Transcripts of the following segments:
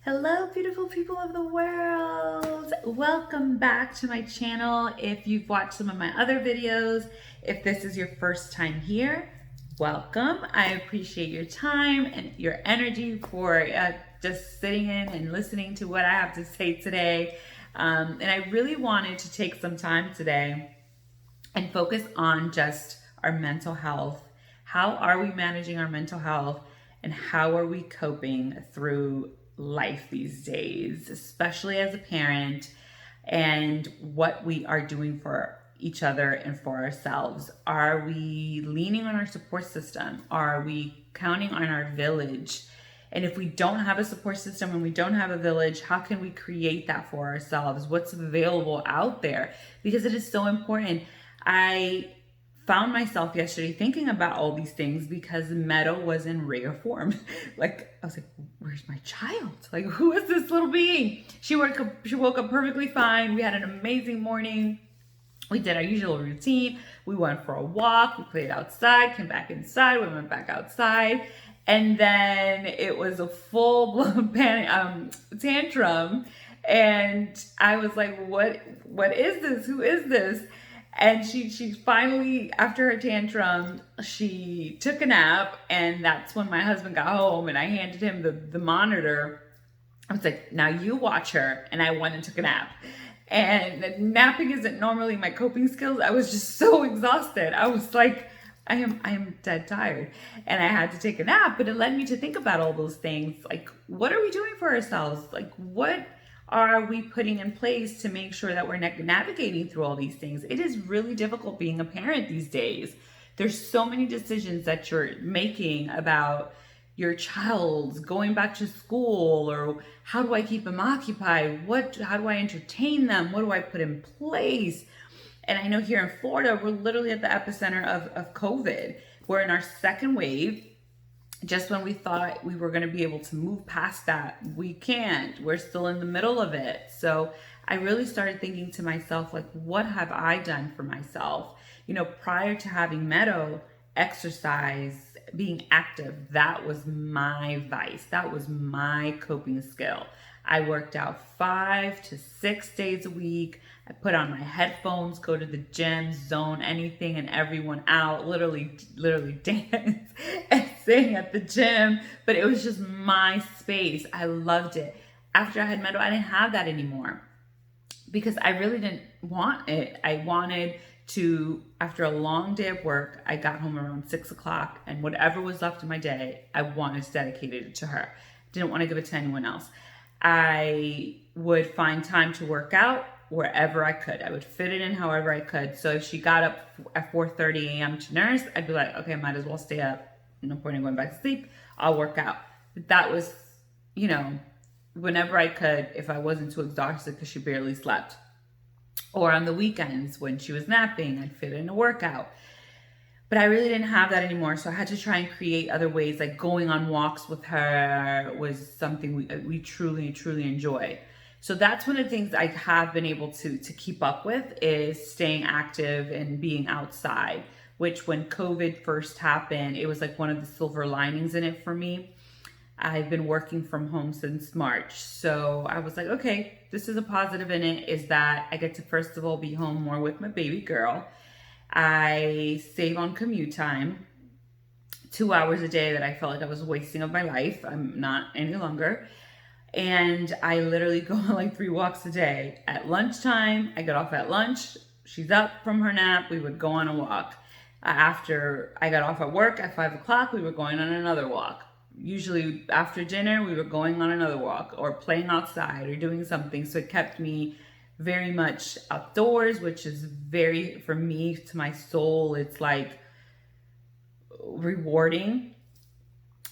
Hello, beautiful people of the world. Welcome back to my channel. If you've watched some of my other videos, if this is your first time here, welcome. I appreciate your time and your energy for just sitting in and listening to what I have to say today. And I really wanted to take some time today and focus on just our mental health. How are we managing our mental health, and how are we coping through life these days, especially as a parent, and what we are doing for each other and for ourselves? Are we leaning on our support system? Are we counting on our village? And if we don't have a support system and we don't have a village, how can we create that for ourselves? What's available out there? Because it is so important. I found myself yesterday thinking about all these things because Meadow was in rare form. Like, I was like, where's my child? Like, who is this little being? She woke up perfectly fine. We had an amazing morning. We did our usual routine. We went for a walk. We played outside, came back inside. We went back outside. And then it was a full-blown tantrum. And I was like, what is this? Who is this? And she finally, after her tantrum, she took a nap. And that's when my husband got home and I handed him the monitor. I was like, now you watch her. And I went and took a nap. And napping isn't normally my coping skills. I was just so exhausted. I was like, I am dead tired. And I had to take a nap, but it led me to think about all those things. Like, what are we doing for ourselves? Like, what are we putting in place to make sure that we're navigating through all these things? It is really difficult being a parent these days. There's so many decisions that you're making about your child's going back to school, or how do I keep them occupied? How do I entertain them? What do I put in place? And I know here in Florida, we're literally at the epicenter of COVID. We're in our second wave. Just when we thought we were going to be able to move past that, we can't. We're still in the middle of it. So I really started thinking to myself, like, what have I done for myself? You know, prior to having Meadow, exercise, being active, that was my vice. That was my coping skill. I worked out 5 to 6 days a week. I put on my headphones, go to the gym, zone anything and everyone out, literally dance and sing at the gym. But it was just my space. I loved it. After I had Meadow, I didn't have that anymore because I really didn't want it. I wanted to, after a long day of work, I got home around 6 o'clock, and whatever was left of my day, I wanted to dedicate it to her. Didn't want to give it to anyone else. I would find time to work out wherever I could. I would fit it in however I could. So if she got up at 4:30 a.m. to nurse, I'd be like, okay, I might as well stay up. No point in going back to sleep. I'll work out. But that was, you know, whenever I could, if I wasn't too exhausted because she barely slept. Or on the weekends when she was napping, I'd fit in a workout. But I really didn't have that anymore. So I had to try and create other ways. Like going on walks with her was something we truly, truly enjoy. So that's one of the things I have been able to keep up with, is staying active and being outside, which when COVID first happened, it was like one of the silver linings in it for me. I've been working from home since March. So I was like, okay, this is a positive in it, is that I get to, first of all, be home more with my baby girl. I save on commute time, 2 hours a day that I felt like I was wasting of my life. I'm not any longer. And I literally go on like 3 walks a day. At lunchtime, I get off at lunch. She's up from her nap. We would go on a walk. After I got off at work at 5 o'clock, we were going on another walk. Usually after dinner, we were going on another walk or playing outside or doing something. So it kept me very much outdoors, which is very, for me, to my soul, it's like rewarding.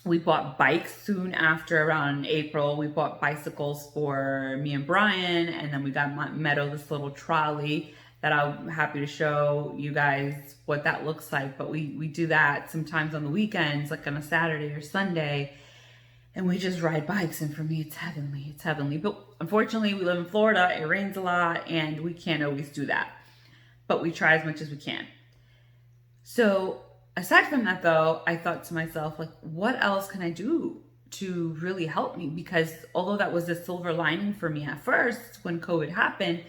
We bought bikes soon after, around April. We bought bicycles for me and Brian, and then we got Meadow this little trolley that I'm happy to show you guys what that looks like. But we do that sometimes on the weekends, like on a Saturday or Sunday, and we just ride bikes. And for me, it's heavenly. It's heavenly. But unfortunately, we live in Florida. It rains a lot, and we can't always do that. But we try as much as we can. So aside from that, though, I thought to myself, like, what else can I do to really help me, because although that was a silver lining for me at first when COVID happened,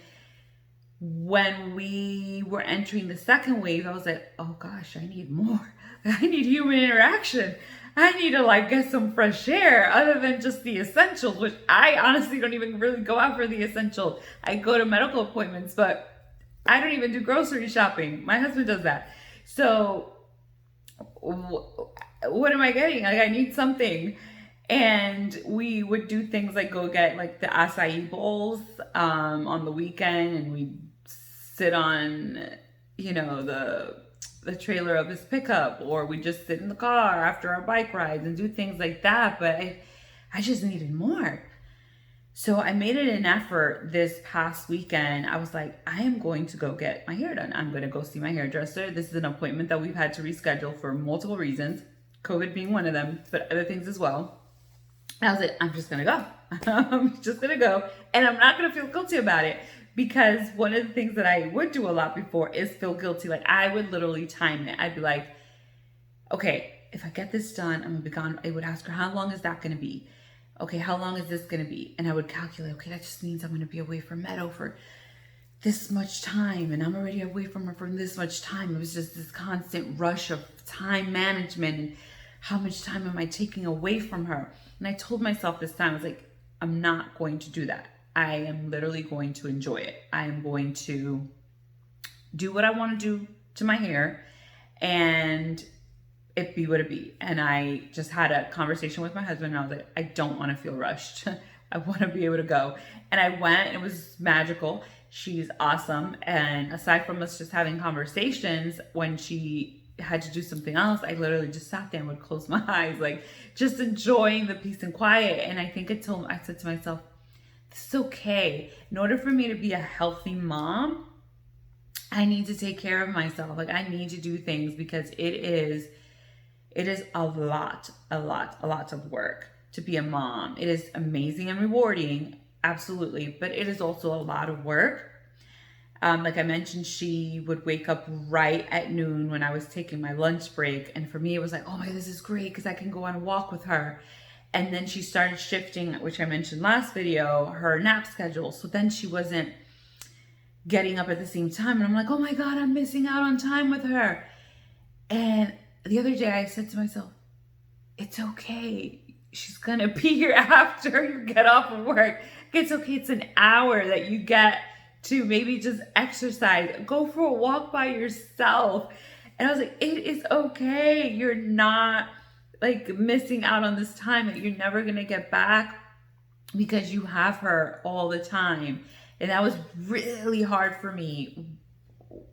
when we were entering the second wave, I was like, oh gosh, I need more. I need human interaction. I need to like get some fresh air other than just the essentials, which I honestly don't even really go out for the essentials. I go to medical appointments, but I don't even do grocery shopping. My husband does that. So what am I getting? Like, I need something. And we would do things like go get like the acai bowls on the weekend, and we sit on, you know, the trailer of his pickup, or we just sit in the car after our bike rides and do things like that. But I just needed more. So I made it an effort this past weekend. I was like, I am going to go get my hair done. I'm going to go see my hairdresser. This is an appointment that we've had to reschedule for multiple reasons, COVID being one of them, but other things as well. And I was like, I'm just going to go. I'm just going to go. And I'm not going to feel guilty about it, because one of the things that I would do a lot before is feel guilty. Like, I would literally time it. I'd be like, okay, if I get this done, I'm going to be gone. I would ask her, how long is that going to be? Okay, how long is this going to be? And I would calculate, okay, that just means I'm going to be away from Meadow for this much time, and I'm already away from her for this much time. It was just this constant rush of time management, and how much time am I taking away from her? And I told myself this time, I was like, I'm not going to do that. I am literally going to enjoy it. I am going to do what I want to do to my hair, and it be what it be. And I just had a conversation with my husband, and I was like, I don't want to feel rushed. I want to be able to go. And I went, and it was magical. She's awesome. And aside from us just having conversations, when she had to do something else, I literally just sat there and would close my eyes, like just enjoying the peace and quiet. And I think I said to myself, this is okay. In order for me to be a healthy mom, I need to take care of myself. Like, I need to do things, because it is a lot of work to be a mom. It is amazing and rewarding, absolutely, but it is also a lot of work. Like I mentioned, she would wake up right at noon when I was taking my lunch break. And for me, it was like, oh my God, this is great, because I can go on a walk with her. And then she started shifting, which I mentioned last video, her nap schedule. So then she wasn't getting up at the same time. And I'm like, oh my God, I'm missing out on time with her. And the other day I said to myself, it's okay. She's gonna be here after you get off of work. It's okay. It's an hour that you get to maybe just exercise, go for a walk by yourself. And I was like, it is okay. You're not like missing out on this time that you're never gonna get back, because you have her all the time. And that was really hard for me.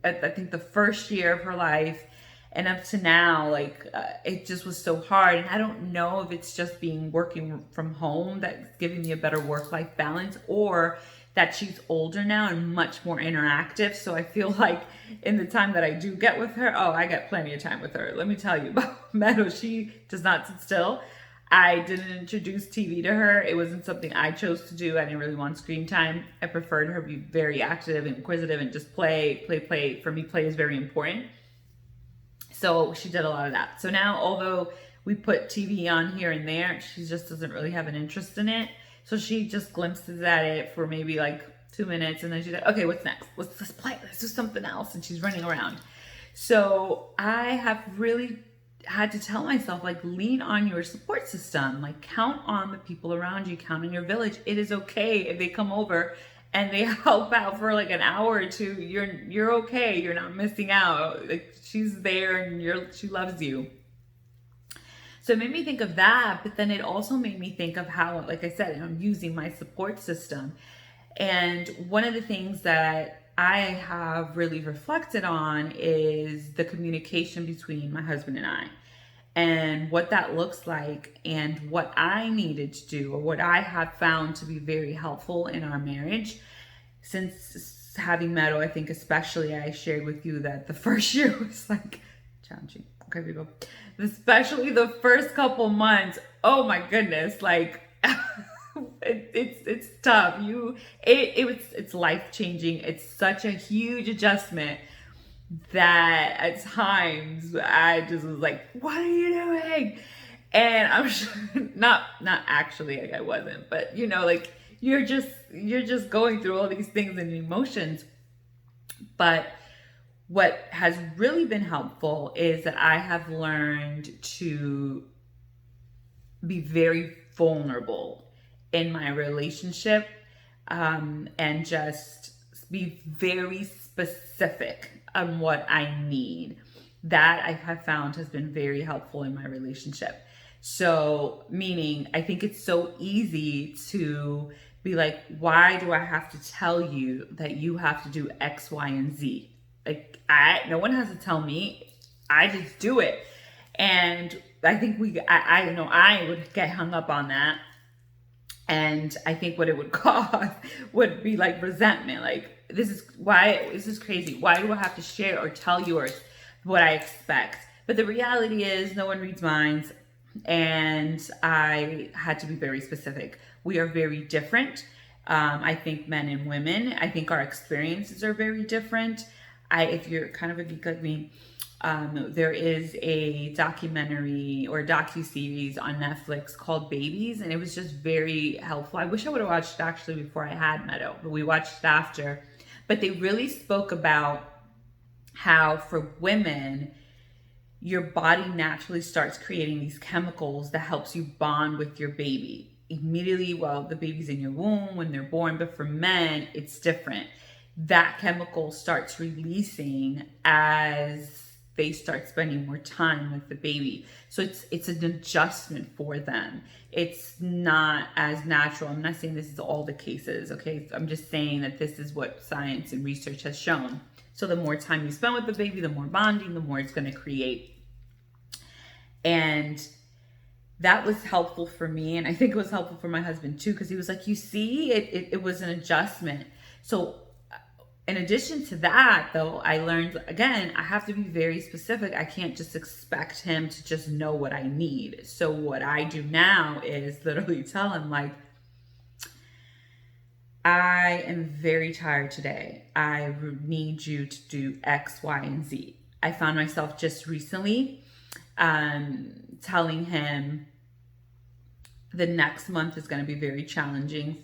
I think the first year of her life, and up to now, like it just was so hard. And I don't know if it's just working from home that's giving me a better work-life balance, or that she's older now and much more interactive. So I feel like in the time that I do get with her, I get plenty of time with her. Let me tell you about Meadow. She does not sit still. I didn't introduce TV to her. It wasn't something I chose to do. I didn't really want screen time. I preferred her be very active and inquisitive and just play. For me, play is very important. So she did a lot of that. So now, although we put TV on here and there, she just doesn't really have an interest in it. So she just glimpses at it for maybe like 2 minutes, and then she's like, okay, what's next? Let's play. Let's do something else. And she's running around. So I have really had to tell myself, like, lean on your support system. Like, count on the people around you. Count on your village. It is okay if they come over and they help out for like an hour or two. You're okay. You're not missing out. Like, she's there and she loves you. So it made me think of that, but then it also made me think of how, like I said, I'm using my support system. And one of the things that I have really reflected on is the communication between my husband and I, and what that looks like, and what I needed to do, or what I have found to be very helpful in our marriage. Since having Meadow, I think especially, I shared with you that the first year was like challenging. Okay, people. Especially the first couple months. Oh my goodness, like it's tough. It's life changing. It's such a huge adjustment that at times I just was like, what are you doing? And I'm sure not actually, like I wasn't, but you know, like you're just going through all these things and emotions. But what has really been helpful is that I have learned to be very vulnerable in my relationship, and just be very specific on what I need. That I have found has been very helpful in my relationship. So, meaning, I think it's so easy to be like, why do I have to tell you that you have to do X, Y, and Z? Like, no one has to tell me. I just do it. And I think I know I would get hung up on that. And I think what it would cause would be like resentment. Like, this is crazy. Why do I have to share or tell you or what I expect? But the reality is no one reads minds. And I had to be very specific. We are very different. I think men and women, I think our experiences are very different. If you're kind of a geek like me, there is a documentary or docu-series on Netflix called Babies, and it was just very helpful. I wish I would have watched it actually before I had Meadow, but we watched it after. But they really spoke about how for women, your body naturally starts creating these chemicals that helps you bond with your baby immediately while the baby's in your womb, when they're born. But for men, it's different. That chemical starts releasing as they start spending more time with the baby. So it's an adjustment for them. It's not as natural. I'm not saying this is all the cases, okay? I'm just saying that this is what science and research has shown. So the more time you spend with the baby, the more bonding, the more it's going to create. And that was helpful for me. And I think it was helpful for my husband too, because he was like, you see, it was an adjustment. So in addition to that, though, I learned, again, I have to be very specific. I can't just expect him to just know what I need. So what I do now is literally tell him, like, I am very tired today. I need you to do X, Y, and Z. I found myself just recently telling him the next month is going to be very challenging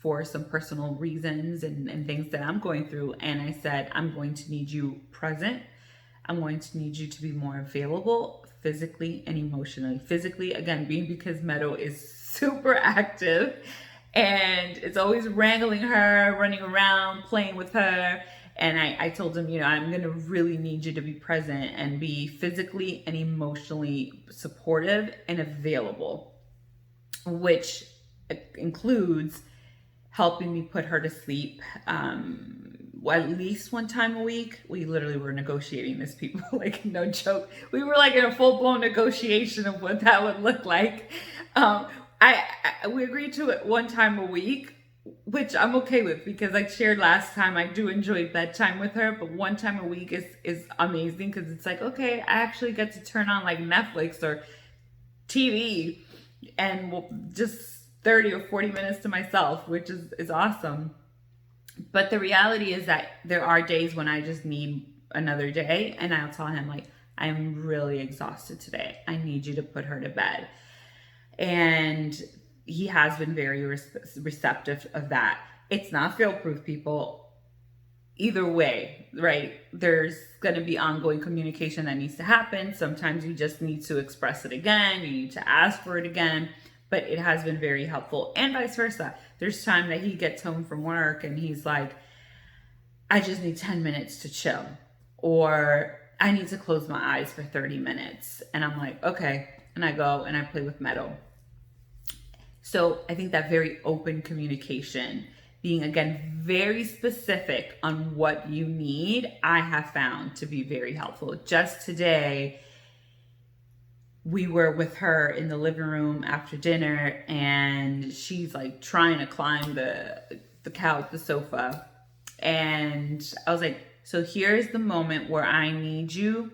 for some personal reasons and things that I'm going through. And I said, I'm going to need you present. I'm going to need you to be more available physically and emotionally. Physically, again, being because Meadow is super active and it's always wrangling her, running around, playing with her. And I told him, I'm going to really need you to be present and be physically and emotionally supportive and available, which includes helping me put her to sleep at least one time a week. We literally were negotiating this, people, like, no joke. We were like in a full-blown negotiation of what that would look like. We agreed to it one time a week, which I'm okay with, because like shared last time, I do enjoy bedtime with her, but one time a week is amazing, because it's like, okay, I actually get to turn on like Netflix or TV and we'll just 30 or 40 minutes to myself, which is awesome. But the reality is that there are days when I just need another day, and I'll tell him, like, I'm really exhausted today. I need you to put her to bed. And he has been very receptive of that. It's not fail-proof, people. Either way, right? There's going to be ongoing communication that needs to happen. Sometimes you just need to express it again. You need to ask for it again. But it has been very helpful, and vice versa. There's time that he gets home from work and he's like, I just need 10 minutes to chill, or I need to close my eyes for 30 minutes. And I'm like, okay. And I go and I play with Meadow. So I think that very open communication, being, again, very specific on what you need, I have found to be very helpful. Just today, we were with her in the living room after dinner, and she's like trying to climb the couch, the sofa. And I was like, so here's the moment where I need you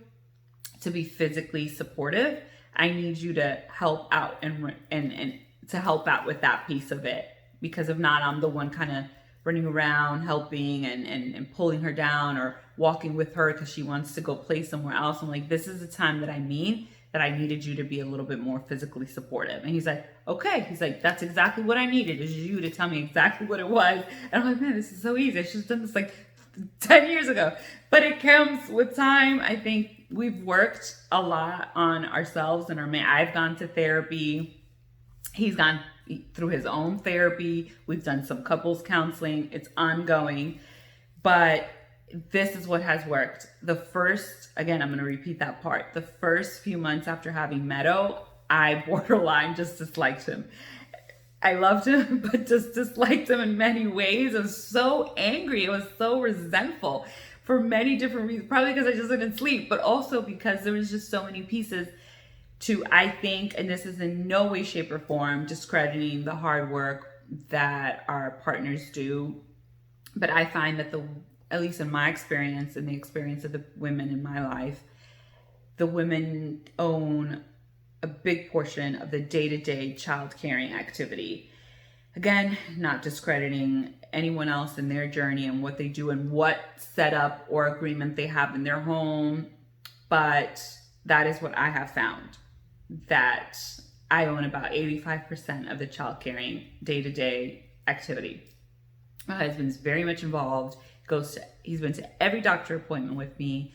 to be physically supportive. I need you to help out and to help out with that piece of it, because if not, I'm the one kind of running around helping and pulling her down or walking with her because she wants to go play somewhere else. I'm like, this is the time that I need that I needed you to be a little bit more physically supportive. And he's like, okay. He's like, that's exactly what I needed, is you to tell me exactly what it was. And I'm like, man, this is so easy. I should have done this like 10 years ago. But it comes with time. I think we've worked a lot on ourselves and I've gone to therapy. He's gone through his own therapy. We've done some couples counseling. It's ongoing. But this is what has worked. Again, I'm going to repeat that part. The first few months after having Meadow, I borderline just disliked him. I loved him, but just disliked him in many ways. I was so angry. I was so resentful for many different reasons. Probably because I just didn't sleep, but also because there was just so many pieces to, I think, and this is in no way, shape, or form discrediting the hard work that our partners do. But I find that at least in my experience and the experience of the women in my life, the women own a big portion of the day-to-day child caring activity. Again, not discrediting anyone else in their journey and what they do and what setup or agreement they have in their home, but that is what I have found, that I own about 85% of the child caring day-to-day activity. My husband's very much involved. He's been to every doctor appointment with me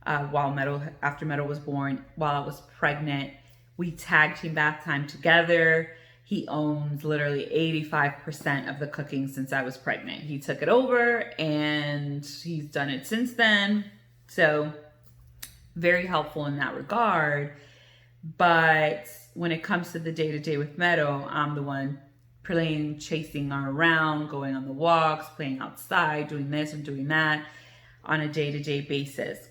after Meadow was born, while I was pregnant. We tag team bath time together. He owns literally 85% of the cooking since I was pregnant. He took it over and he's done it since then. So very helpful in that regard. But when it comes to the day-to-day with Meadow, I'm the one chasing her around, going on the walks, playing outside, doing this and doing that on a day-to-day basis.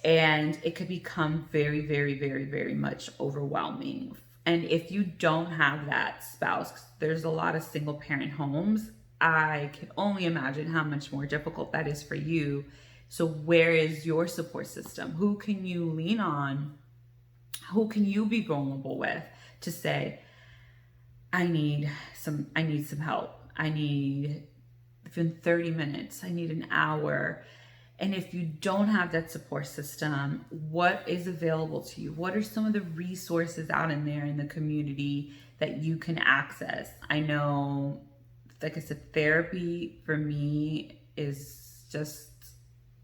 And it could become very, very, very, very much overwhelming. And if you don't have that spouse, there's a lot of single parent homes, I can only imagine how much more difficult that is for you. So where is your support system? Who can you lean on? Who can you be vulnerable with to say, I need some help. I need even 30 minutes. I need an hour. And if you don't have that support system, what is available to you? What are some of the resources out in there in the community that you can access? I know, like I said, therapy for me is just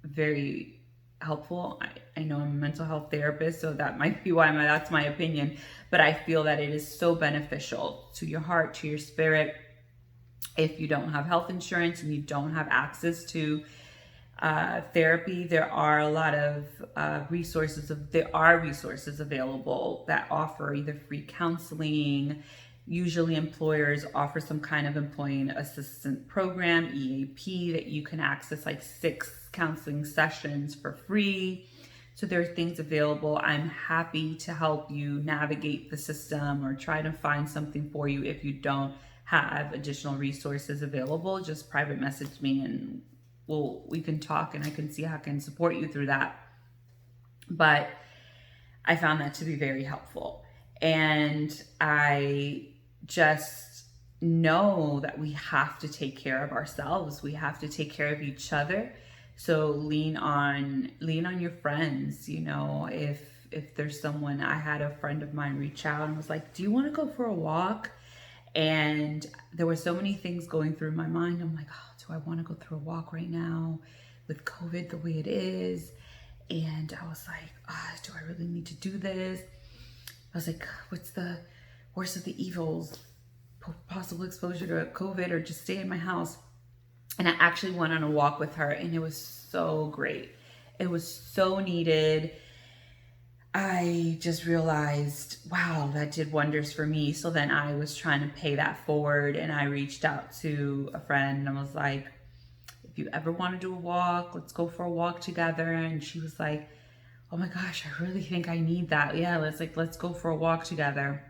very helpful. I know I'm a mental health therapist, so that might be why that's my opinion. But I feel that it is so beneficial to your heart, to your spirit. If you don't have health insurance and you don't have access to therapy, there are a lot of resources available that offer either free counseling. Usually employers offer some kind of employee assistance program, EAP, that you can access like 6 counseling sessions for free. So there are things available. I'm happy to help you navigate the system or try to find something for you. If you don't have additional resources available, just private message me and we can talk and I can see how I can support you through that. But I found that to be very helpful. And I just know that we have to take care of ourselves. We have to take care of each other. So lean on your friends. You know, if there's someone, I had a friend of mine reach out and was like, do you want to go for a walk? And there were so many things going through my mind. I'm like, oh, do I want to go through a walk right now with COVID the way it is? And I was like, do I really need to do this? I was like, what's the worst of the evils? Possible exposure to COVID or just stay in my house? And I actually went on a walk with her and it was so great. It was so needed. I just realized, wow, that did wonders for me. So then I was trying to pay that forward and I reached out to a friend and I was like, if you ever want to do a walk, let's go for a walk together. And she was like, oh my gosh, I really think I need that. Yeah, let's go for a walk together.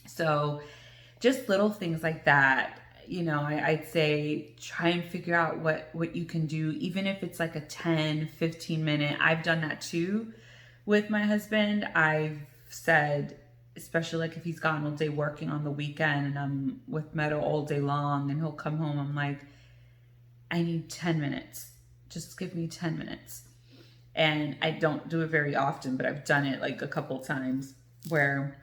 So just little things like that. You know, I'd say try and figure out what you can do, even if it's like a 10, 15 minute. I've done that too. With my husband, I've said, especially like if he's gone all day working on the weekend and I'm with Meadow all day long and he'll come home, I'm like, I need 10 minutes. Just give me 10 minutes. And I don't do it very often, but I've done it like a couple times where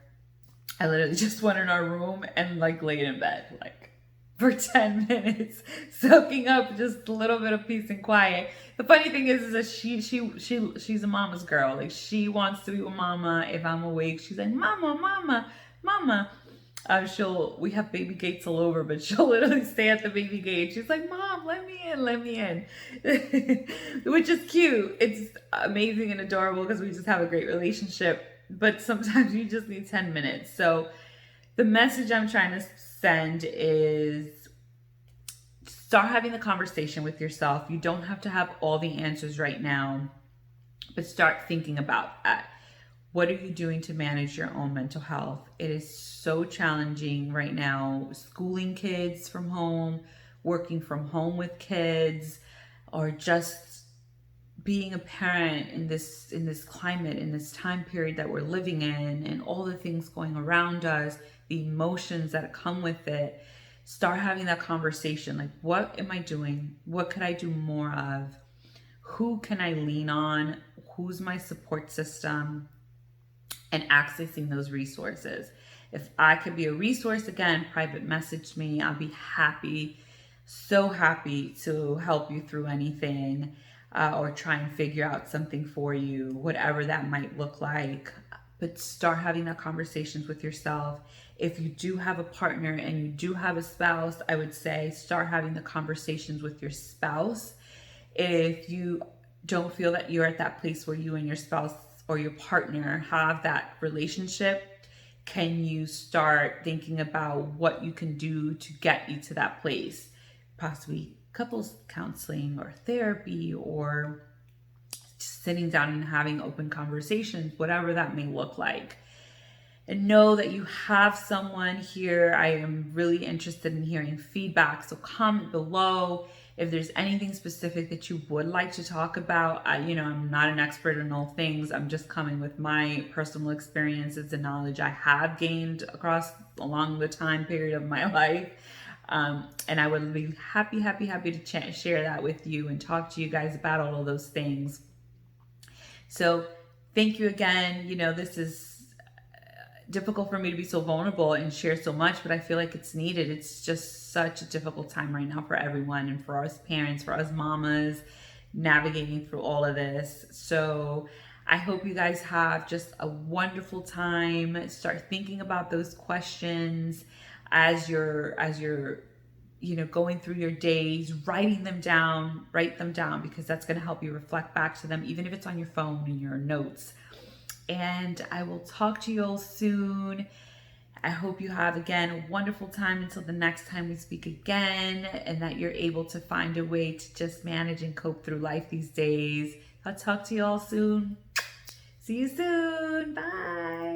I literally just went in our room and like laid in bed like for 10 minutes, soaking up just a little bit of peace and quiet. The funny thing is that she's a mama's girl. Like, she wants to be with mama. If I'm awake, she's like, mama, mama, mama. We have baby gates all over, but she'll literally stay at the baby gate. She's like, Mom, let me in, which is cute. It's amazing and adorable because we just have a great relationship. But sometimes you just need 10 minutes. So the message I'm trying to send is start having the conversation with yourself. You don't have to have all the answers right now, but start thinking about that. What are you doing to manage your own mental health? It is so challenging right now, schooling kids from home, working from home with kids, or just being a parent in this climate, in this time period that we're living in, and all the things going around us, the emotions that come with it. Start having that conversation. Like, what am I doing? What could I do more of? Who can I lean on? Who's my support system? And accessing those resources. If I could be a resource, again, private message me. I'll be happy, so happy to help you through anything, or try and figure out something for you, whatever that might look like. But start having that conversations with yourself. If you do have a partner and you do have a spouse, I would say start having the conversations with your spouse. If you don't feel that you're at that place where you and your spouse or your partner have that relationship, can you start thinking about what you can do to get you to that place? Possibly couples counseling or therapy, or just sitting down and having open conversations, whatever that may look like. And know that you have someone here. I am really interested in hearing feedback, so comment below if there's anything specific that you would like to talk about. I'm not an expert in all things. I'm just coming with my personal experiences and knowledge I have gained along the time period of my life. And I would be happy to share that with you and talk to you guys about all of those things. So thank you again. This is difficult for me to be so vulnerable and share so much, but I feel like it's needed. It's just such a difficult time right now for everyone, and for us parents, for us mamas, navigating through all of this. So I hope you guys have just a wonderful time. Start thinking about those questions as you're going through your days, write them down, because that's going to help you reflect back to them, even if it's on your phone in your notes. And I will talk to you all soon. I hope you have, again, a wonderful time until the next time we speak again, and that you're able to find a way to just manage and cope through life these days. I'll talk to you all soon. See you soon. Bye.